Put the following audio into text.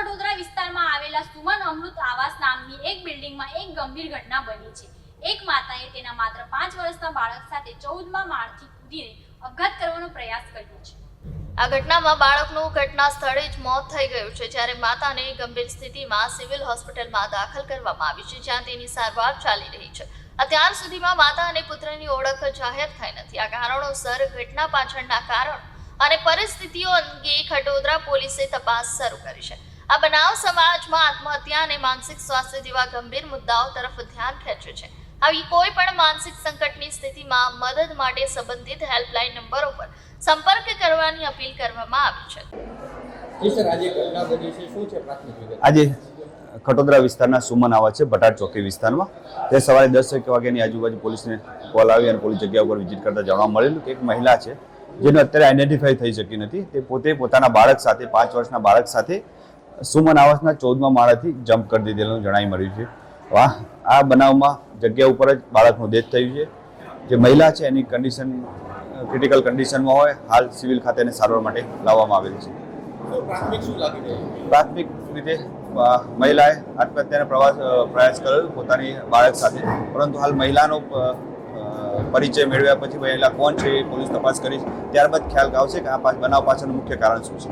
ખડોદરા વિસ્તારમાં આવેલા સુમન અમૃત આવાસ નામની એક બિલ્ડિંગમાં એક ગંભીર ઘટના બની છે। એક માતાએ તેના માત્ર 5 વર્ષના બાળક સાથે 14મા માળથી કૂદીને આપઘાત કરવાનો પ્રયાસ કર્યો છે। આ ઘટનામાં બાળકનું ઘટના સ્થળે જ મોત થઈ ગયું છે, જ્યારે માતાને ગંભીર સ્થિતિમાં સિવિલ હોસ્પિટલમાં દાખલ કરવામાં આવી છે, જ્યાં તેની સારવાર ચાલી રહી છે। અત્યાર સુધીમાં માતા અને પુત્રની ઓળખ જાહેર થઈ નથી। આ કારણોસર ઘટના પાછળના કારણ અને પરિસ્થિતિઓ અંગે ખડોદરા પોલીસે તપાસ શરૂ કરી છે। આ બનાવ સમાજમાં આત્મહત્યા અને માનસિક સ્વાસ્થ્ય જેવા ગંભીર મુદ્દાઓ તરફ ધ્યાન ખેંચે છે। આવી કોઈ પણ માનસિક સંકટની સ્થિતિમાં મદદ માટે સંબંધિત હેલ્પલાઇન નંબરો પર સંપર્ક કરવાની અપીલ કરવામાં આવી છે। આજે ખટોદરા વિસ્તારના સુમન આવાસ છે ભટાર ચોકી વિસ્તારમાં। તે સવારે 10 વાગ્યાની આજુબાજુ પોલીસને કોલ આવી અને પોલીસ જગ્યા ઉપર વિઝિટ કરતા જાણવા મળેલું કે એક મહિલા છે જેને અત્યારે આઈડેન્ટિફાઈ થઈ શકી નથી। તે પોતે પોતાના બાળક સાથે 5 વર્ષના બાળક સાથે સુમન આવાસના 14મા માળેથી જમ્પ કરી દીધેલું જણાઈ મળ્યું છે। આ બનાવમાં જગ્યા ઉપર જ બાળકનું ડેથ થયું છે। જે મહિલા છે એની કન્ડિશન ક્રિટિકલ કન્ડિશનમાં હોય, હાલ સિવિલ ખાતે એને સારવાર માટે લાવવામાં આવેલી છે। પ્રાથમિક રીતે મહિલાએ આત્મહત્યાનો પ્રયાસ કર્યો પોતાની બાળક સાથે, પરંતુ હાલ મહિલાનો પરિચય મેળવ્યા પછી મહિલા કોણ છે એ પોલીસ તપાસ કરી, ત્યારબાદ ખ્યાલ આવશે કે આ બનાવ પાછળનું મુખ્ય કારણ શું છે।